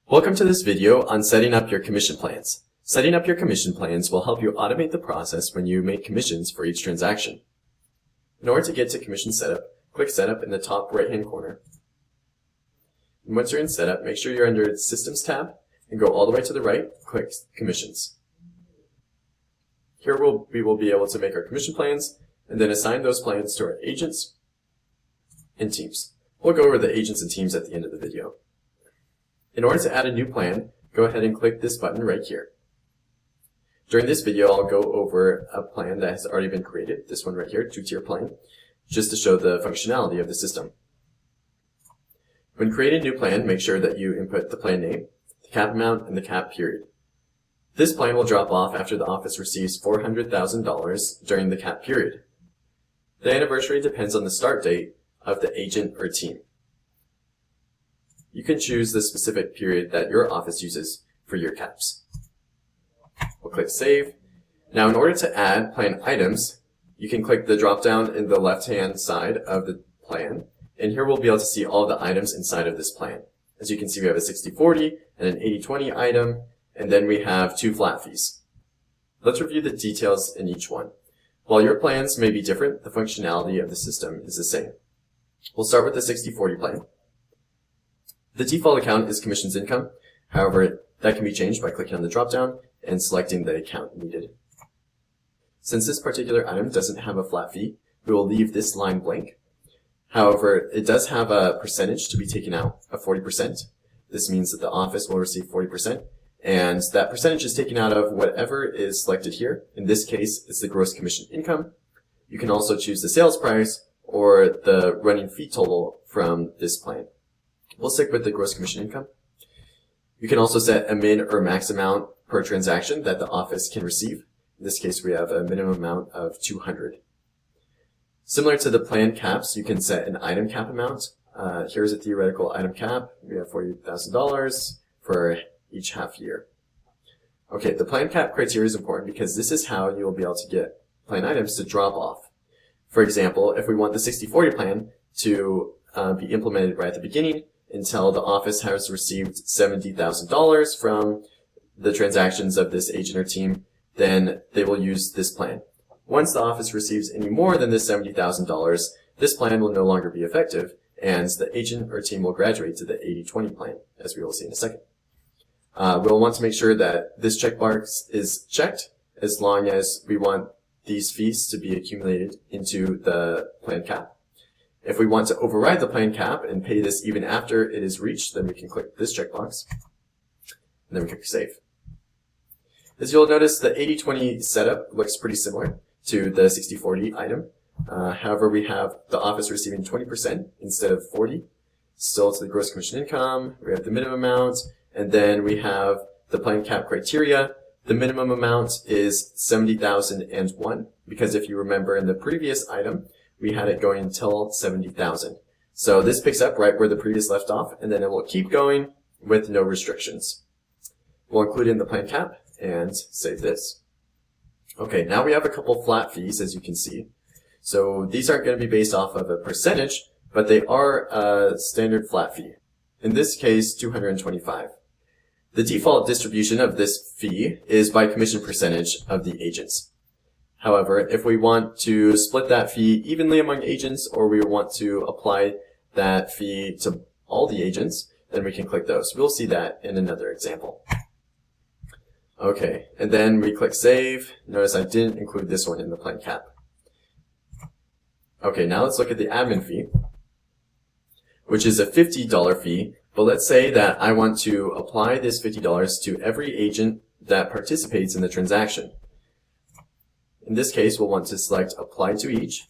Welcome to this video on setting up your commission plans. Setting up your commission plans will help you automate the process when you make commissions for each transaction. In order to get to commission setup, click Setup in the top right-hand corner. And once you're in Setup, make sure you're under the Systems tab and go all the way to the right, click Commissions. Here we will be able to make our commission plans and then assign those plans to our agents and teams. We'll go over the agents and teams at the end of the video. In order to add a new plan, go ahead and click this button right here. During this video, I'll go over a plan that has already been created, this one right here, two-tier plan, just to show the functionality of the system. When creating a new plan, make sure that you input the plan name, the cap amount, and the cap period. This plan will drop off after the office receives $400,000 during the cap period. The anniversary depends on the start date of the agent or team. You can choose the specific period that your office uses for your caps. We'll click Save. Now, in order to add plan items, you can click the drop-down in the left-hand side of the plan, and here we'll be able to see all the items inside of this plan. As you can see, we have a 60/40 and an 80/20 item, and then we have 2 flat fees. Let's review the details in each one. While your plans may be different, the functionality of the system is the same. We'll start with the 60/40 plan. The default account is commissions income. However, that can be changed by clicking on the drop-down and selecting the account needed. Since this particular item doesn't have a flat fee, we will leave this line blank. However, it does have a percentage to be taken out of 40%. This means that the office will receive 40%, and that percentage is taken out of whatever is selected here. In this case, it's the gross commission income. You can also choose the sales price or the running fee total from this plan. We'll stick with the gross commission income. You can also set a min or max amount per transaction that the office can receive. In this case, we have a minimum amount of 200. Similar to the plan caps, you can set an item cap amount. Here's a theoretical item cap. We have $40,000 for each half year. Okay, the plan cap criteria is important because this is how you will be able to get plan items to drop off. For example, if we want the 60/40 plan to be implemented right at the beginning, until the office has received $70,000 from the transactions of this agent or team, then they will use this plan. Once the office receives any more than this $70,000, this plan will no longer be effective, and the agent or team will graduate to the 80/20 plan, as we will see in a second. We'll want to make sure that this checkbox is checked as long as we want these fees to be accumulated into the plan cap. If we want to override the plan cap and pay this even after it is reached, then we can click this checkbox, and then we click Save. As you'll notice, the 80/20 setup looks pretty similar to the 60/40 item. However, we have the office receiving 20% instead of 40. Still, it's the gross commission income. We have the minimum amount, and then we have the plan cap criteria. The minimum amount is $70,001, because if you remember in the previous item, we had it going until 70,000. So this picks up right where the previous left off, and then it will keep going with no restrictions. We'll include in the plan cap and save this. Okay, now we have a couple flat fees, as you can see. So these aren't going to be based off of a percentage, but they are a standard flat fee. In this case, $225. The default distribution of this fee is by commission percentage of the agents. However, if we want to split that fee evenly among agents, or we want to apply that fee to all the agents, then we can click those. We'll see that in another example. Okay, and then we click Save. Notice I didn't include this one in the plan cap. Okay, now let's look at the admin fee, which is a $50 fee. But let's say that I want to apply this $50 to every agent that participates in the transaction. In this case, we'll want to select Apply to Each,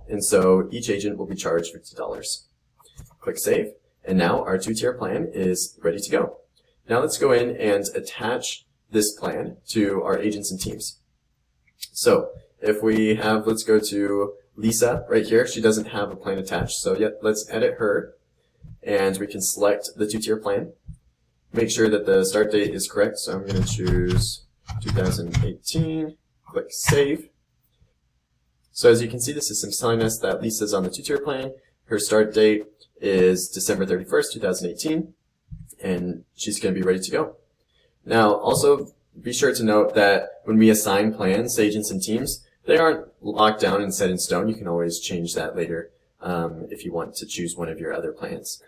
and so each agent will be charged $50. Click Save, and now our two-tier plan is ready to go. Now let's go in and attach this plan to our agents and teams. So if we have, let's go to Lisa right here. She doesn't have a plan attached, so let's edit her, and we can select the two-tier plan. Make sure that the start date is correct, so I'm going to choose 2018. Click Save. So as you can see, the system's telling us that Lisa's on the two-tier plan. Her start date is December 31st, 2018. and she's going to be ready to go. Now, also be sure to note that when we assign plans to agents and teams, they aren't locked down and set in stone. You can always change that later if you want to choose one of your other plans.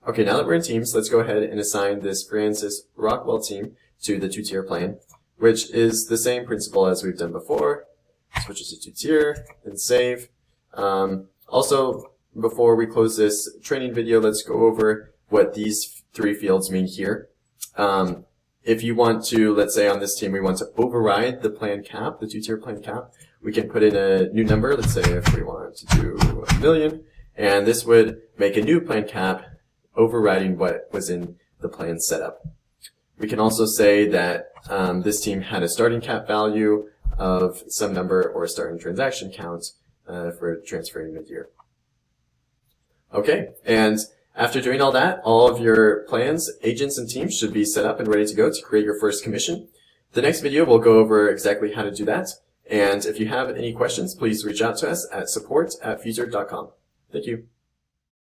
Okay, now that we're in teams, let's go ahead and assign this Francis Rockwell team to the two-tier plan, which is the same principle as we've done before. Switch it to two-tier and save. Also, before we close this training video, let's go over what these three fields mean here. If you want to, let's say on this team, we want to override the plan cap, the two-tier plan cap, we can put in a new number. Let's say if we want to do 1 million, and this would make a new plan cap overriding what was in the plan setup. We can also say that this team had a starting cap value of some number or a starting transaction count for transferring mid-year. Okay, and after doing all that, all of your plans, agents, and teams should be set up and ready to go to create your first commission. The next video will go over exactly how to do that. And if you have any questions, please reach out to us at support@fuser.com. Thank you.